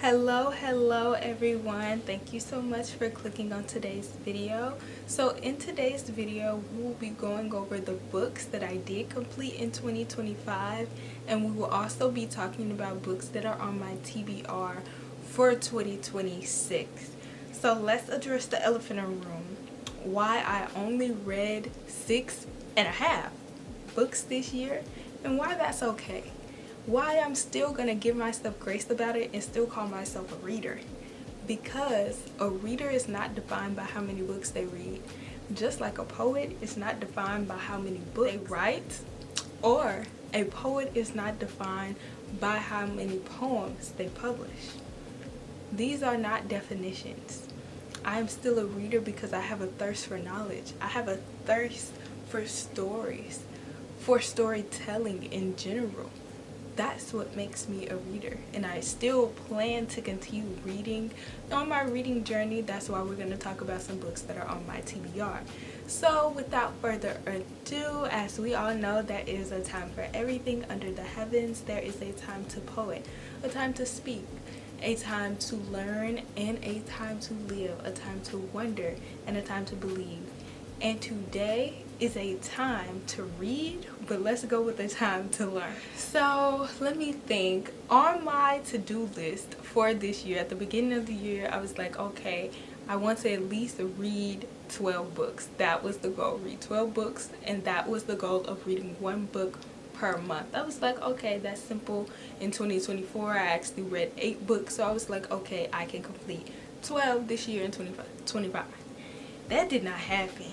Hello everyone. Thank you so much for clicking on today's video. So in today's video we will be going over the books that I did complete in 2025, and we will also be talking about books that are on my TBR for 2026. So let's address the elephant in the room. Why I only read 6.5 books this year and why that's okay. Why I'm still gonna give myself grace about it and still call myself a reader. Because a reader is not defined by how many books they read. Just like a poet is not defined by how many books they write, or a poet is not defined by how many poems they publish. These are not definitions. I am still a reader because I have a thirst for knowledge. I have a thirst for stories, for storytelling in general. That's what makes me a reader, and I still plan to continue reading on my reading journey. That's why we're going to talk about some books that are on my TBR. So without further ado, as we all know, there is a time for everything under the heavens. There is a time to poet, a time to speak, a time to learn, and a time to live, a time to wonder, and a time to believe. And today is a time to read, but let's go with the time to learn. So let me think. On my to-do list for this year, at the beginning of the year, I was like, okay, I want to at least read 12 books. That was the goal, read 12 books, and that was the goal of reading one book per month. I was like, okay, that's simple. In 2024, I actually read 8 books, so I was like, okay, I can complete 12 this year in 2025. That did not happen,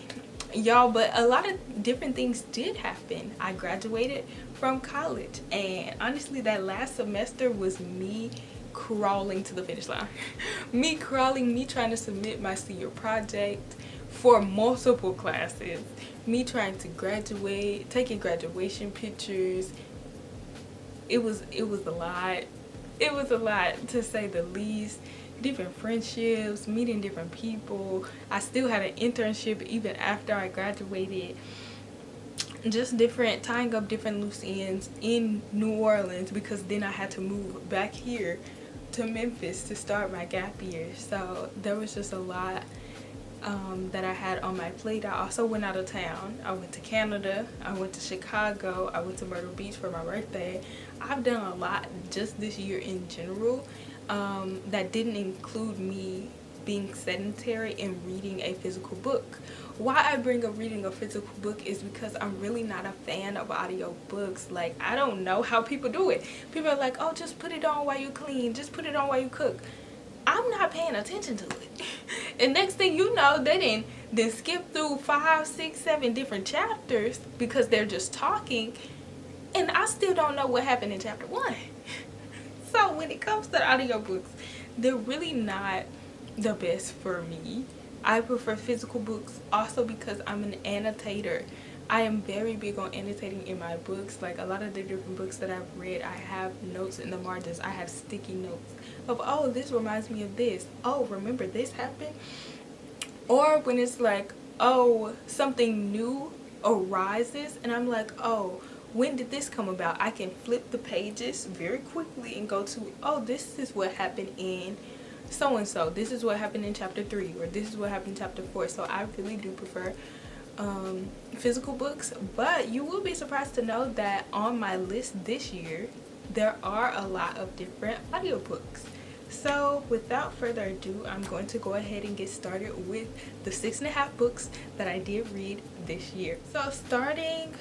y'all, but a lot of different things did happen. I graduated from college, and honestly that last semester was me crawling to the finish line. Me trying to submit my senior project for multiple classes, me trying to graduate, taking graduation pictures. It was a lot. It was a lot, to say the least. Different friendships, meeting different people. I still had an internship even after I graduated. Just different, tying up different loose ends in New Orleans, because then I had to move back here to Memphis to start my gap year. So there was just a lot that I had on my plate. I also went out of town. I went to Canada, I went to Chicago, I went to Myrtle Beach for my birthday. I've done a lot just this year in general. That didn't include me being sedentary and reading a physical book. Why I bring up reading a physical book is because I'm really not a fan of audio books. Like, I don't know how people do it. People are like, oh, just put it on while you clean, just put it on while you cook. I'm not paying attention to it. And next thing you know, they didn't skip through 5, 6, 7 different chapters because they're just talking, and I still don't know what happened in chapter 1. So when it comes to audiobooks, they're really not the best for me. I prefer physical books also because I'm an annotator. I am very big on annotating in my books. Like, a lot of the different books that I've read, I have notes in the margins. I have sticky notes of, oh, this reminds me of this. Oh, remember this happened? Or when it's like, oh, something new arises and I'm like, oh, when did this come about? I can flip the pages very quickly and go to, oh, this is what happened in so and so. This is what happened in chapter 3, or this is what happened in chapter 4. So I really do prefer physical books. But you will be surprised to know that on my list this year, there are a lot of different audiobooks. So without further ado, I'm going to go ahead and get started with the 6.5 books that I did read this year. So starting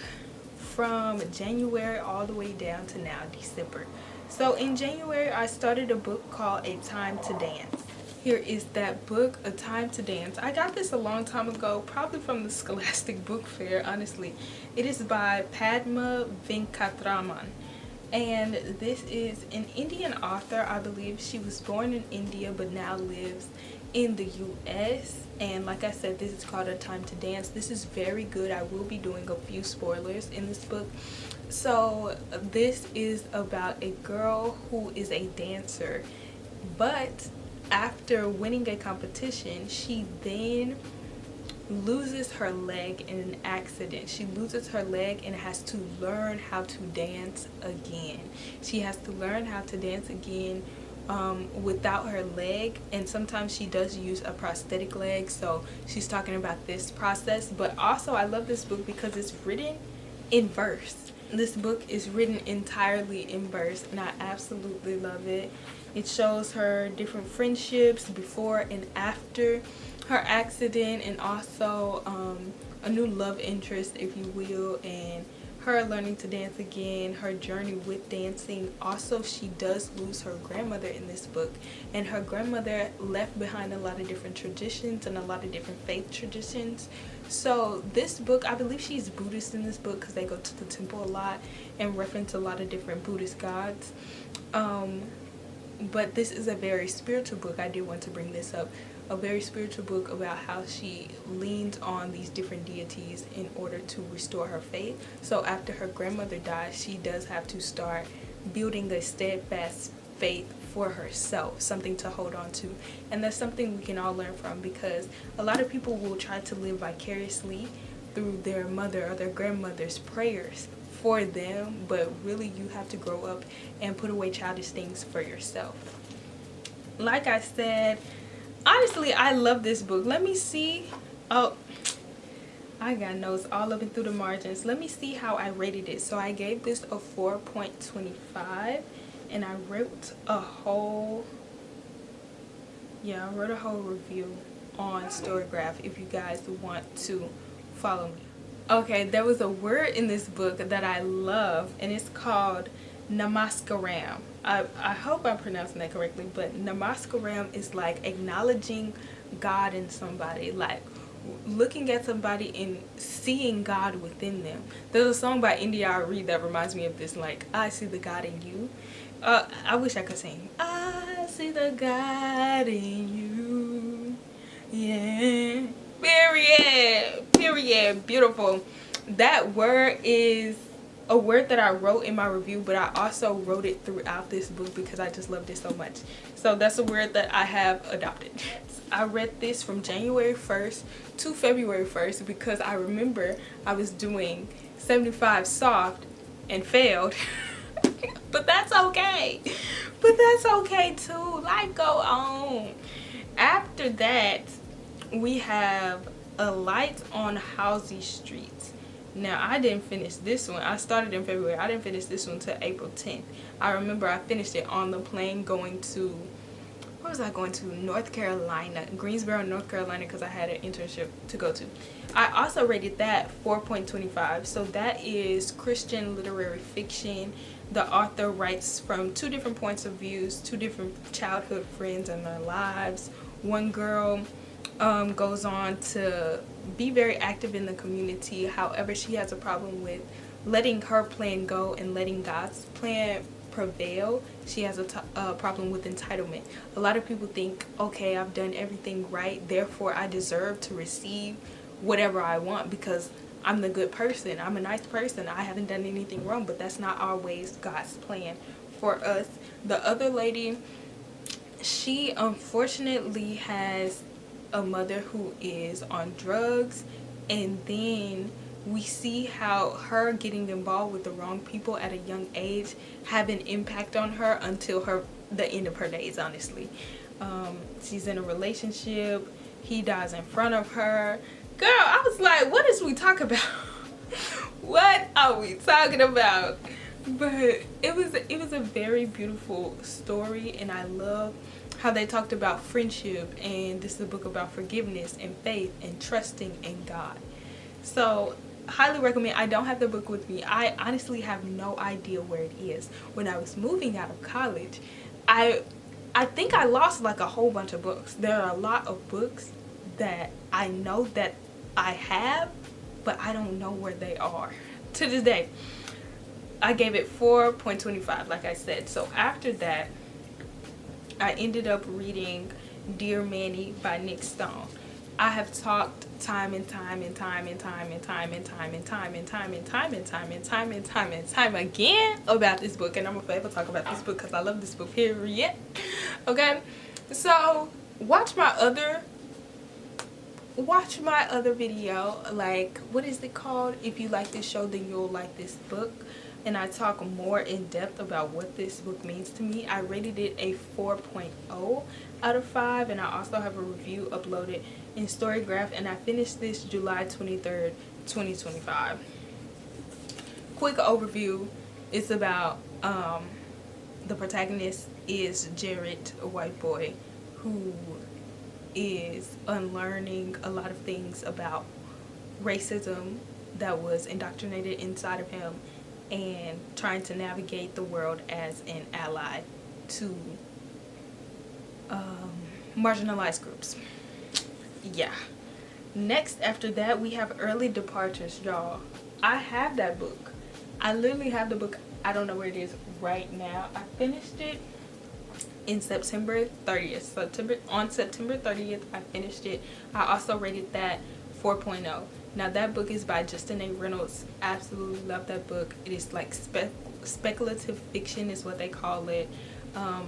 from January all the way down to now, December. So in January, I started a book called A Time to Dance. Here is that book, A Time to Dance. I got this a long time ago, probably from the Scholastic Book Fair, honestly. It is by Padma Venkatraman. And this is an Indian author, I believe. She was born in India but now lives in the US. And like I said, this is called A Time to Dance. This is very good. I will be doing a few spoilers in this book. So this is about a girl who is a dancer, but after winning a competition, she then loses her leg in an accident. She loses her leg and has to learn how to dance again. She has to learn how to dance again without her leg, and sometimes she does use a prosthetic leg, so she's talking about this process. But also I love this book because it's written in verse. This book is written entirely in verse, and I absolutely love it. It shows her different friendships before and after her accident, and also a new love interest, if you will, and her learning to dance again, her journey with dancing. Also, she does lose her grandmother in this book, and her grandmother left behind a lot of different traditions and a lot of different faith traditions. So this book, I believe she's Buddhist in this book because they go to the temple a lot and reference a lot of different Buddhist gods. But this is a very spiritual book. I did want to bring this up. A very spiritual book about how she leans on these different deities in order to restore her faith. So after her grandmother dies, she does have to start building a steadfast faith for herself, something to hold on to. And that's something we can all learn from, because a lot of people will try to live vicariously through their mother or their grandmother's prayers for them, but really you have to grow up and put away childish things for yourself. Like I said, honestly, I love this book. Let me see. Oh, I got notes all up and through the margins. Let me see how I rated it. So I gave this a 4.25, and I wrote a whole review on Storygraph if you guys want to follow me. Okay, there was a word in this book that I love, and it's called namaskaram. I hope I'm pronouncing that correctly, but namaskaram is like acknowledging God in somebody, like looking at somebody and seeing God within them. There's a song by India Reed that reminds me of this, like, I see the God in you. I wish I could sing. I see the God in you. Yeah. Period. Beautiful. That word is a word that I wrote in my review, but I also wrote it throughout this book because I just loved it so much. So that's a word that I have adopted. I read this from January 1st to February 1st because I remember I was doing 75 soft and failed. But that's okay. But that's okay too. Life go on. After that, we have A Light on Halsey Street. Now, I didn't finish this one. I started in February. I didn't finish this one until April 10th. I remember I finished it on the plane going to, where was I going to? North Carolina, Greensboro, North Carolina, because I had an internship to go to. I also rated that 4.25. So that is Christian literary fiction. The author writes from two different points of views, two different childhood friends and their lives. One girl goes on to be very active in the community. However, she has a problem with letting her plan go and letting God's plan prevail. She has a problem with entitlement. A lot of people think, okay, I've done everything right, therefore I deserve to receive whatever I want because I'm the good person, I'm a nice person, I haven't done anything wrong. But that's not always God's plan for us. The other lady, she unfortunately has a mother who is on drugs, and then we see how her getting involved with the wrong people at a young age have an impact on her until the end of her days, honestly. She's in a relationship, he dies in front of her. Girl, I was like, what is we talking about? What are we talking about? But it was a very beautiful story, and I love how they talked about friendship, and this is a book about forgiveness and faith and trusting in God. So highly recommend. I don't have the book with me. I honestly have no idea where it is. When I was moving out of college, I think I lost like a whole bunch of books. There are a lot of books that I know that I have, but I don't know where they are to this day. I gave it 4.25, like I said. So after that, I ended up reading Dear Manny by Nick Stone. I have talked time and time again about this book, and I'm gonna forever talk about this book because I love this book, period. Okay, so watch my other video, like, what is it called? If you like this show, then you'll like this book. and I talk more in depth about what this book means to me. I rated it a 4.0 out of 5, and I also have a review uploaded in Storygraph, and I finished this July 23rd, 2025. Quick overview. It's about the protagonist is Jared, a white boy who is unlearning a lot of things about racism that was indoctrinated inside of him, and trying to navigate the world as an ally to marginalized groups. Yeah. Next, after that, we have Early Departures, y'all. I have that book. I literally have the book. I don't know where it is right now. I finished it in September 30th. On September 30th, I finished it. I also rated that 4.0. Now, that book is by Justin A. Reynolds. Absolutely love that book. It is like speculative fiction is what they call it.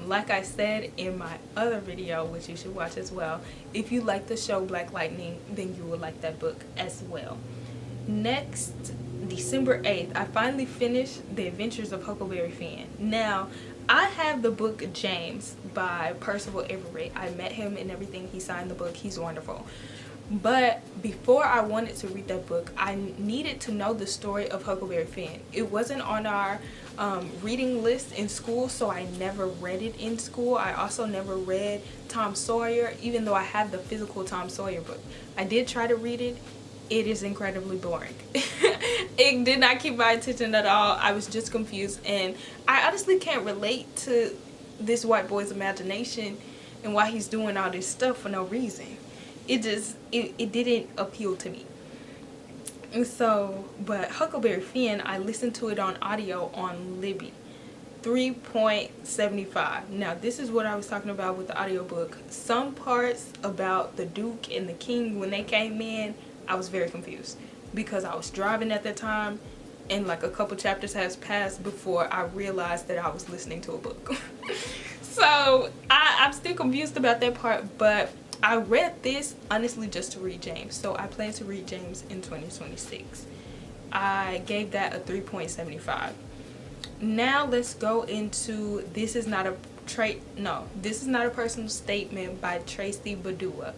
Like I said in my other video, which you should watch as well, if you like the show Black Lightning, then you will like that book as well. Next, December 8th, I finally finished The Adventures of Huckleberry Finn. Now, I have the book James by Percival Everett. I met him and everything. He signed the book. He's wonderful. But before I wanted to read that book, I needed to know the story of Huckleberry Finn. It wasn't on our reading list in school, so I never read it in school. I also never read Tom Sawyer, even though I have the physical Tom Sawyer book. I did try to read it. It is incredibly boring. It did not keep my attention at all. I was just confused, and I honestly can't relate to this white boy's imagination and why he's doing all this stuff for no reason. It didn't appeal to me. And so, but Huckleberry Finn, I listened to it on audio on Libby, 3.75. Now, this is what I was talking about with the audiobook. Some parts about the Duke and the King, when they came in, I was very confused because I was driving at that time, and like a couple chapters has passed before I realized that I was listening to a book. So I'm still confused about that part, but I read this honestly just to read James. So I plan to read James in 2026. I gave that a 3.75. Now let's go into This Is Not a Personal Statement by Tracy Badua.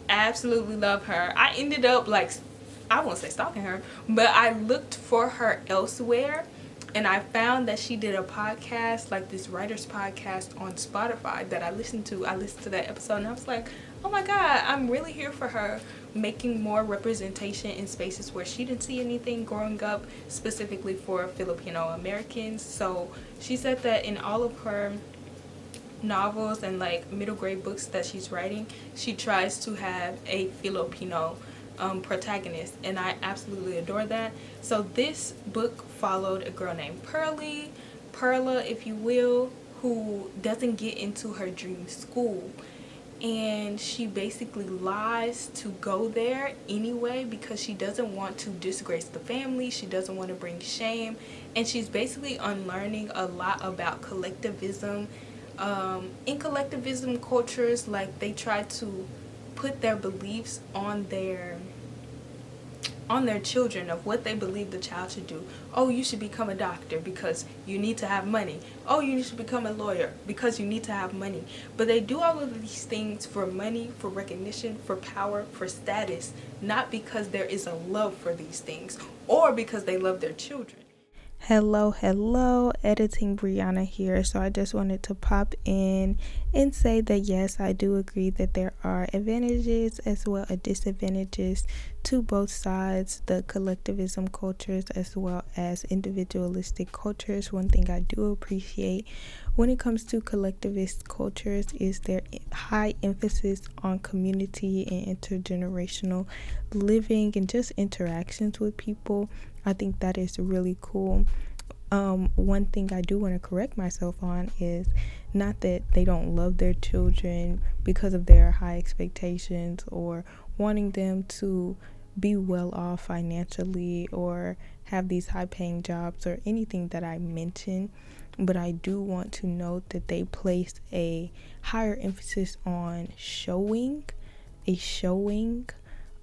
Absolutely love her. I ended up I won't say stalking her, but I looked for her elsewhere, and I found that she did a podcast, like this writer's podcast on Spotify that I listened to. I listened to that episode and I was like, oh my god, I'm really here for her, making more representation in spaces where she didn't see anything growing up, specifically for Filipino Americans. So she said that in all of her novels and like middle grade books that she's writing, she tries to have a Filipino protagonist, and I absolutely adore that. So this book followed a girl named Perla, if you will, who doesn't get into her dream school, and she basically lies to go there anyway because she doesn't want to disgrace the family. She doesn't want to bring shame, and she's basically unlearning a lot about collectivism. In collectivism cultures, like, they try to put their beliefs on their children of what they believe the child should do. Oh, you should become a doctor because you need to have money. Oh, you should become a lawyer because you need to have money. But they do all of these things for money, for recognition, for power, for status, not because there is a love for these things or because they love their children. Hello, editing Breyunha here. So I just wanted to pop in and say that yes, I do agree that there are advantages as well as disadvantages to both sides, the collectivism cultures as well as individualistic cultures. One thing I do appreciate when it comes to collectivist cultures is their high emphasis on community and intergenerational living and just interactions with people. I think that is really cool. One thing I do want to correct myself on is not that they don't love their children because of their high expectations or wanting them to be well off financially or have these high paying jobs or anything that I mentioned, but I do want to note that they place a higher emphasis on showing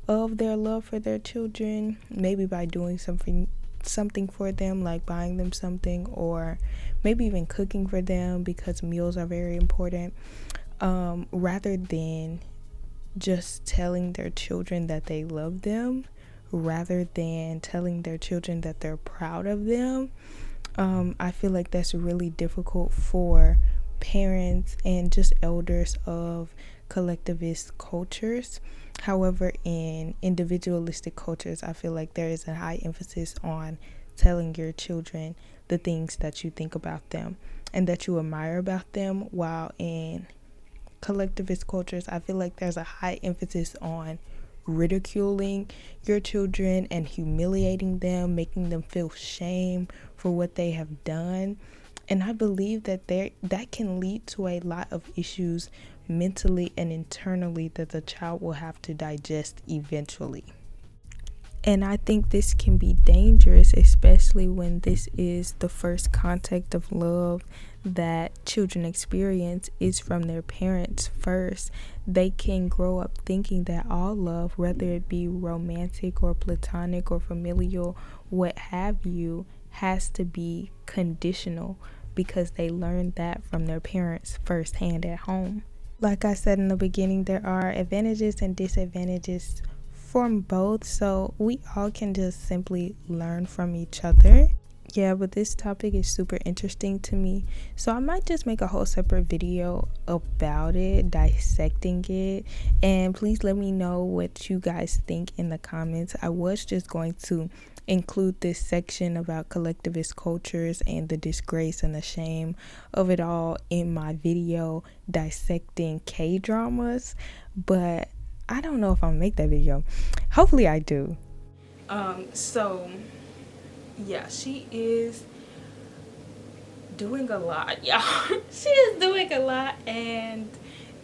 of their love for their children, maybe by doing something something for them, like buying them something, or maybe even cooking for them, because meals are very important, rather than just telling their children that they love them, rather than telling their children that they're proud of them. I feel like that's really difficult for parents and just elders of collectivist cultures. However, in individualistic cultures, I feel like there is a high emphasis on telling your children the things that you think about them and that you admire about them, while in collectivist cultures, I feel like there's a high emphasis on ridiculing your children and humiliating them, making them feel shame for what they have done. And I believe that that can lead to a lot of issues mentally and internally that the child will have to digest eventually. And I think this can be dangerous, especially when this is the first contact of love that children experience is from their parents first. They can grow up thinking that all love, whether it be romantic or platonic or familial, what have you, has to be conditional, because they learned that from their parents firsthand at home. Like I said in the beginning, there are advantages and disadvantages from both, so we all can just simply learn from each other. Yeah, but this topic is super interesting to me, so I might just make a whole separate video about it, dissecting it. And please let me know what you guys think in the comments. I was just going to include this section about collectivist cultures and the disgrace and the shame of it all in my video dissecting K-dramas, but I don't know if I'll make that video. Hopefully I do. So yeah, she is doing a lot, y'all. She is doing a lot, and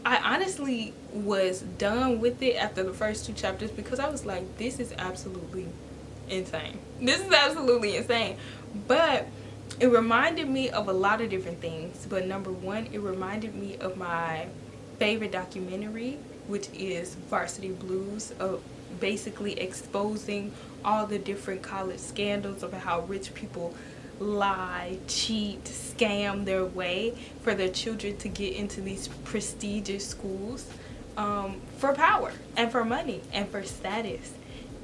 I honestly was done with it after the first 2 chapters, because I was like, this is absolutely insane. This is absolutely insane. But it reminded me of a lot of different things. But number one, it reminded me of my favorite documentary, which is Varsity Blues, of basically exposing all the different college scandals of how rich people lie, cheat, scam their way for their children to get into these prestigious schools, for power and for money and for status.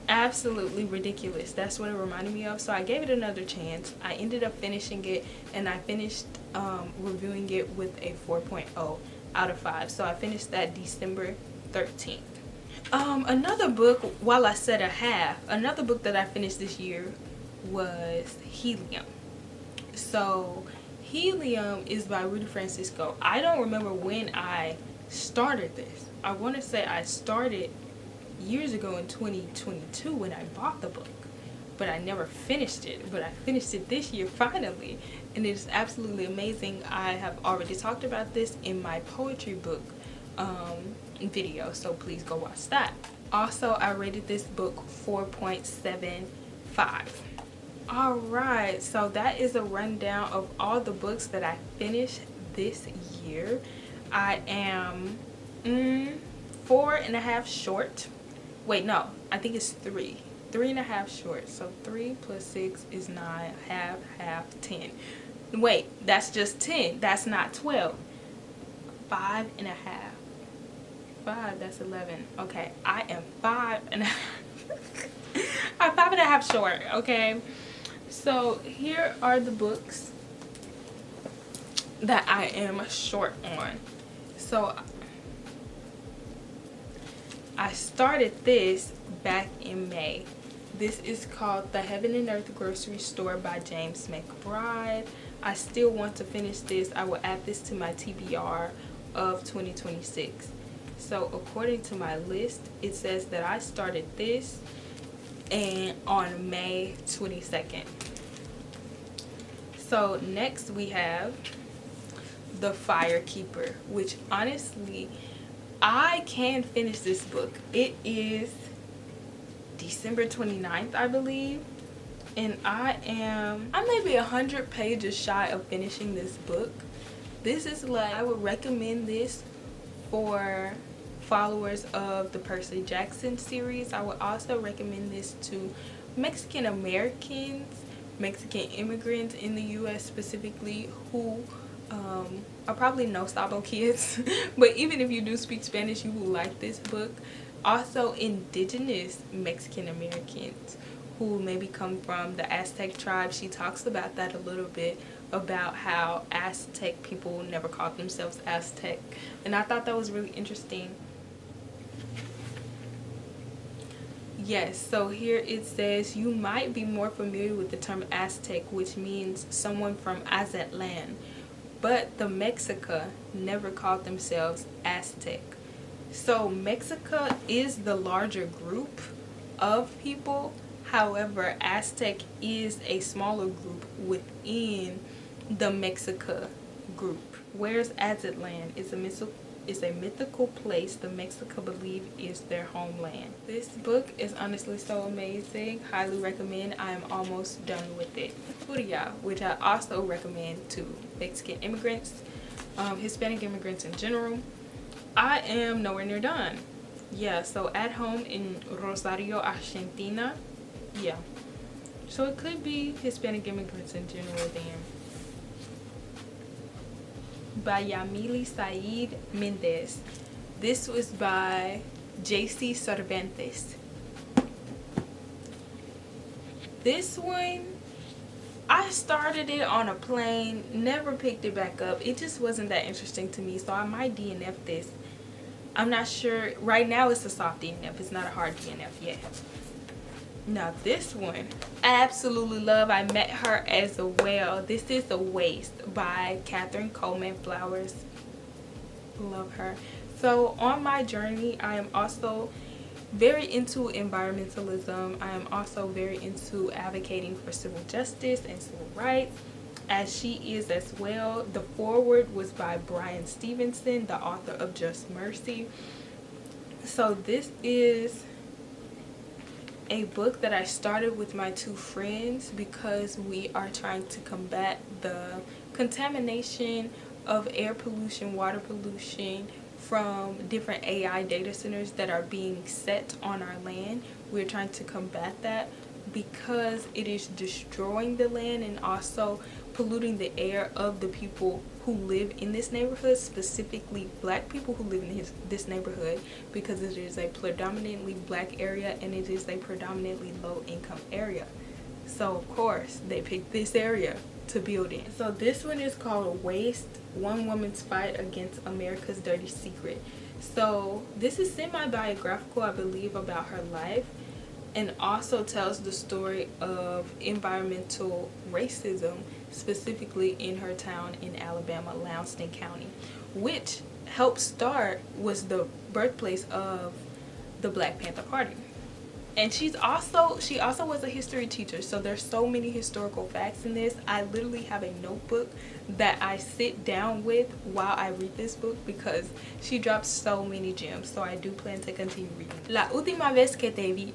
Absolutely ridiculous. That's what it reminded me of. So I gave it another chance. I ended up finishing it, and I finished reviewing it with a 4.0 out of 5. So I finished that December 13th. Another book, while I said a half, another book that I finished this year was Helium. So Helium is by Rudy Francisco. I don't remember when I started this. I want to say I started years ago in 2022 when I bought the book, but I never finished it. But I finished it this year finally, and it's absolutely amazing. I have already talked about this in my poetry book video, so please go watch that. Also, I rated this book 4.75. Alright, so that is a rundown of all the books that I finished this year. I am 4.5 short. Wait, no, I think it's 3.5 short. So 3 plus 6 is 9, half, 10. Wait, that's just 10. That's not 12. 5.5. 5, that's 11. Okay, I am 5.5. I'm 5.5 short, okay? So here are the books that I am short on. So I started this back in May. This is called The Heaven and Earth Grocery Store by James McBride. I still want to finish this. I will add this to my TBR of 2026. So according to my list, it says that I started this and on May 22nd. So next we have The Firekeeper, which honestly, I can finish this book. It is December 29th, I believe. And I'm maybe 100 pages shy of finishing this book. This is like, I would recommend this for followers of the Percy Jackson series. I would also recommend this to Mexican Americans, Mexican immigrants in the U.S. specifically who are probably no Sabo kids, but even if you do speak Spanish, you will like this book. Also, indigenous Mexican Americans who maybe come from the Aztec tribe. She talks about that a little bit, about how Aztec people never called themselves Aztec, and I thought that was really interesting. Yes, so here it says, you might be more familiar with the term Aztec, which means someone from Azatlan, but the Mexica never called themselves Aztec. So Mexica is the larger group of people. However, Aztec is a smaller group within the Mexica group. Whereas Azatlan is a mythical place the Mexica believe is their homeland. This book is honestly so amazing. Highly recommend. I am almost done with it. Furia, which I also recommend to Mexican immigrants, Hispanic immigrants in general. I am nowhere near done. Yeah, so At Home in Rosario, Argentina. Yeah. So it could be Hispanic immigrants in general then. By Yamili Said Mendez. This was by J.C. Cervantes. This one, I started it on a plane, never picked it back up. It just wasn't that interesting to me, so I might DNF this. I'm not sure. Right now it's a soft DNF. It's not a hard DNF yet. Now this one, I absolutely love. I met her as well. This is The Waste by Catherine Coleman Flowers. Love her. So on my journey, I am also very into environmentalism. I am also very into advocating for civil justice and civil rights, as she is as well. The foreword was by Bryan Stevenson, the author of Just Mercy. So this is a book that I started with my two friends because we are trying to combat the contamination of air pollution, water pollution from different AI data centers that are being set on our land. We're trying to combat that because it is destroying the land and also polluting the air of the people who live in this neighborhood, specifically black people who live in this neighborhood, because it is a predominantly black area and it is a predominantly low income area. So of course they picked this area to build in. So this one is called Waste, One Woman's Fight Against America's Dirty Secret. So this is semi-biographical, I believe, about her life, and also tells the story of environmental racism, specifically in her town in Alabama, Loudoun County, which helped start, was the birthplace of the Black Panther Party. And she also was a history teacher, so there's so many historical facts in this. I literally have a notebook that I sit down with while I read this book because she drops so many gems. So I do plan to continue reading. La última vez que te vi.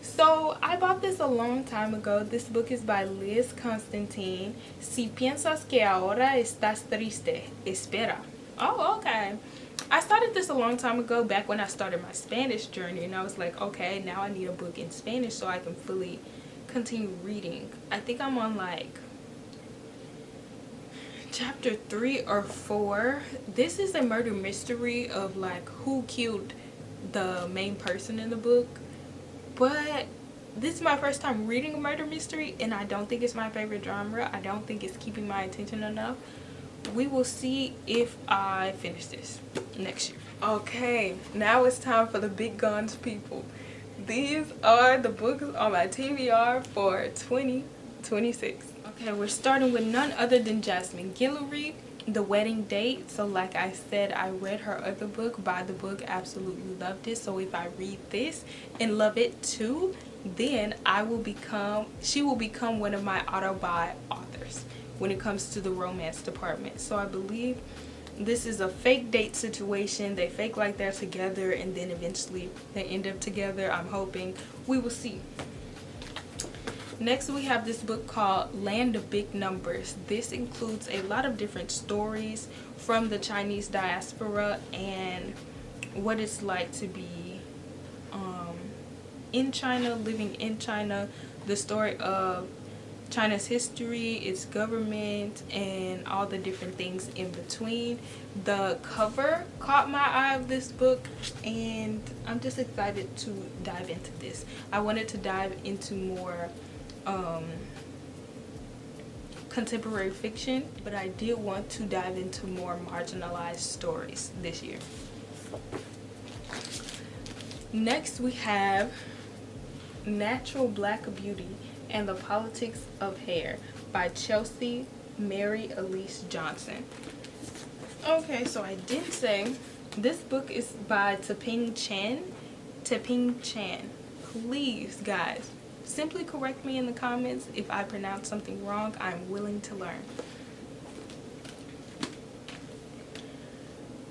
So I bought this a long time ago. This book is by Liz Constantine. Si piensas que ahora estás triste, espera. Oh, okay. I started this a long time ago, back when I started my Spanish journey, and I was like, okay, now I need a book in Spanish so I can fully continue reading. I think I'm on like chapter 3 or 4. This is a murder mystery of like who killed the main person in the book, but this is my first time reading a murder mystery and I don't think it's my favorite genre. I don't think it's keeping my attention enough. We will see if I finish this next year. Okay, now it's time for the big guns, people. These are the books on my TBR for 2026. Okay, we're starting with none other than Jasmine Guillory, The Wedding Date. So like I said, I read her other book, By the Book, absolutely loved it. So if I read this and love it too, then she will become one of my auto-buy authors when it comes to the romance department. So I believe this is a fake date situation. They fake like they're together and then eventually they end up together. I'm hoping. We will see. Next we have this book called Land of Big Numbers. This includes a lot of different stories from the Chinese diaspora and what it's like to be in China, living in China, the story of China's history, its government, and all the different things in between. The cover caught my eye of this book, and I'm just excited to dive into this. I wanted to dive into more contemporary fiction, but I did want to dive into more marginalized stories this year. Next we have Natural Black Beauty and the Politics of Hair by Chelsea Mary Elise Johnson. Okay, so I did say this book is by Teping Chan. Please, guys, simply correct me in the comments if I pronounce something wrong. I'm willing to learn.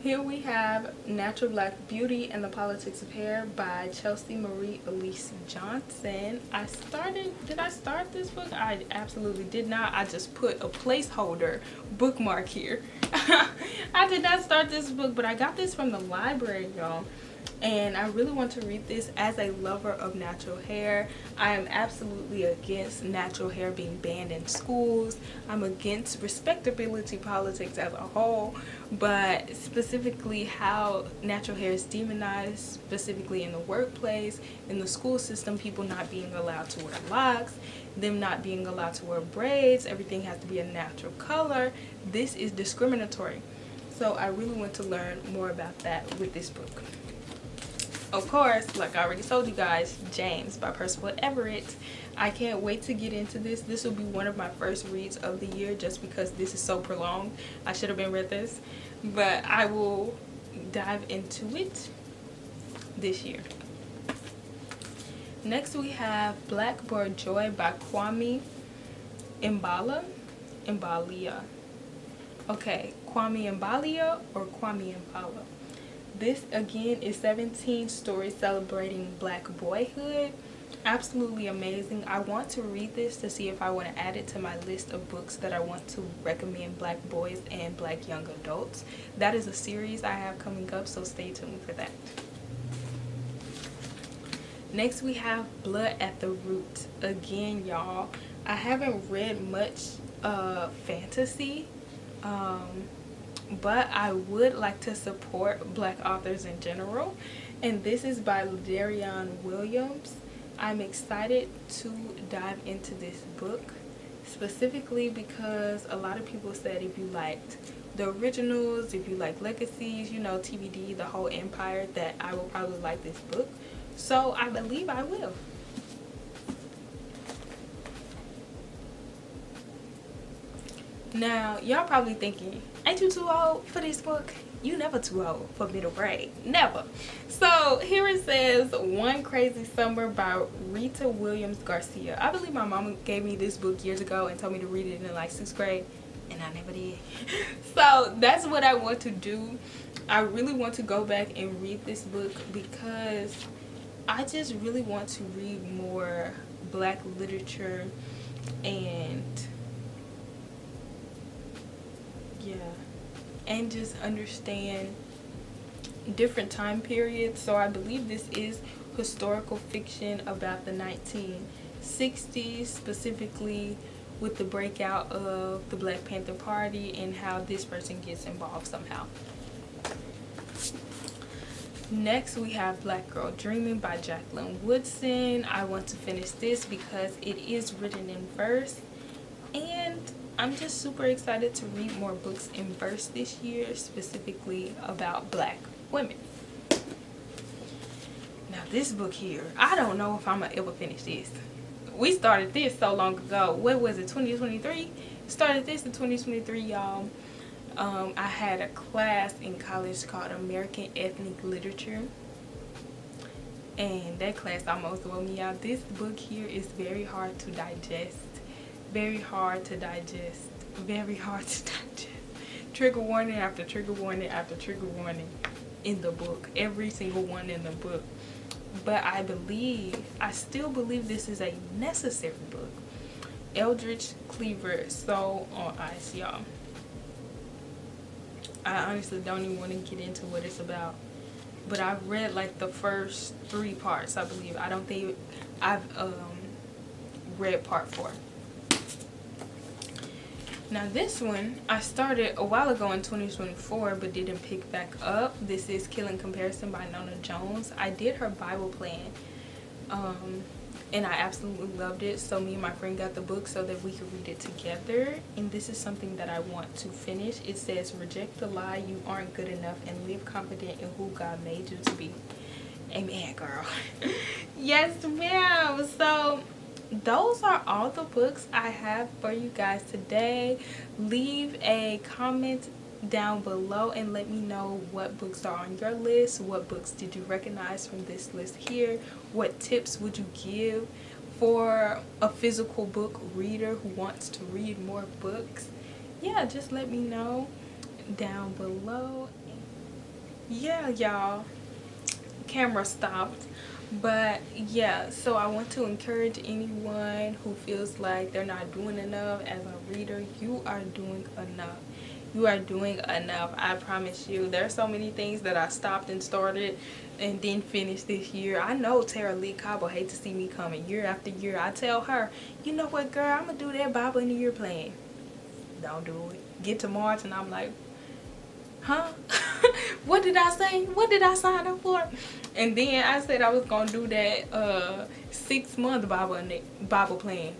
Here we have Natural Black Beauty and the Politics of Hair by Chelsea Marie Elise Johnson. Did I start this book? I absolutely did not. I just put a placeholder bookmark here. I did not start this book, but I got this from the library, y'all. And I really want to read this. As a lover of natural hair, I am absolutely against natural hair being banned in schools. I'm against respectability politics as a whole, but specifically how natural hair is demonized, specifically in the workplace, in the school system, people not being allowed to wear locks, them not being allowed to wear braids, everything has to be a natural color. This is discriminatory. So I really want to learn more about that with this book. Of course, like I already told you guys, James by Percival Everett. I can't wait to get into this. This will be one of my first reads of the year just because this is so prolonged. I should have been read this, but I will dive into it this year. Next we have Blackboard Joy by Kwame Mbalia. Okay, Kwame Mbalia or Kwame Impala. This again is 17 stories celebrating Black boyhood. Absolutely amazing. I want to read this to see if I want to add it to my list of books that I want to recommend Black boys and Black young adults. That is a series I have coming up, so stay tuned for that. Next we have Blood at the Root. Again, y'all, I haven't read much fantasy, but I would like to support Black authors in general, and this is by Darian Williams. I'm excited to dive into this book, specifically because a lot of people said if you liked the originals, if you like legacies, you know, TBD, the whole empire, that I will probably like this book. So I believe I will. Now, y'all probably thinking, ain't you too old for this book? You never too old for middle grade. Never. So here it says One Crazy Summer by Rita Williams Garcia. I believe my mama gave me this book years ago and told me to read it in like 6th grade, and I never did. So that's what I want to do. I really want to go back and read this book because I just really want to read more Black literature and just understand different time periods. So I believe this is historical fiction about the 1960s, specifically with the breakout of the Black Panther Party and how this person gets involved somehow. Next we have Black Girl Dreaming by Jacqueline Woodson. I want to finish this because it is written in verse, and I'm just super excited to read more books in verse this year, specifically about Black women. Now this book here, I don't know if I'm gonna ever finish this. We started this so long ago. What was it, 2023? Started this in 2023, y'all. I had a class in college called American Ethnic Literature, and that class almost wore me out. This book here is very hard to digest. Very hard to digest. Very hard to digest. Trigger warning after trigger warning after trigger warning in the book. Every single one in the book. But I still believe this is a necessary book. Eldridge Cleaver, Soul on Ice, y'all. I honestly don't even want to get into what it's about. But I've read like the first 3 parts, I believe. I don't think I've read part 4. Now this one I started a while ago in 2024 but didn't pick back up. This is Killing Comparison by Nona Jones. I did her Bible plan and I absolutely loved it, so me and my friend got the book so that we could read it together, and this is something that I want to finish. It says, reject the lie you aren't good enough and live confident in who God made you to be. Amen, girl. Yes, ma'am. So those are all the books I have for you guys today. Leave a comment down below and let me know what books are on your list. What books did you recognize from this list here? What tips would you give for a physical book reader who wants to read more books? Yeah, just let me know down below. Yeah, y'all, camera stopped. But yeah, so I want to encourage anyone who feels like they're not doing enough as a reader. You are doing enough. You are doing enough. I promise you. There are so many things that I stopped and started and didn't finish this year. I know Tara Lee Cobb will hate to see me coming year after year. I tell her, you know what, girl, I'm gonna do that Bible in the year plan. Don't do it. Get to March and I'm like, huh? What did I say? What did I sign up for? And then I said I was gonna do that 6-month Bible plan.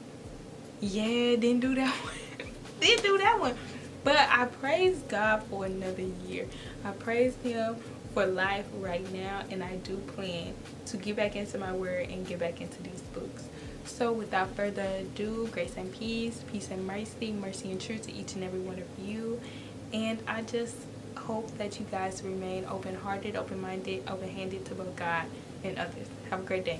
Yeah, didn't do that one. Didn't do that one. But I praise God for another year. I praise him for life right now, and I do plan to get back into my word and get back into these books. So without further ado, grace and peace and mercy and truth to each and every one of you. And I just hope that you guys remain open-hearted, open-minded, open-handed to both God and others. Have a great day.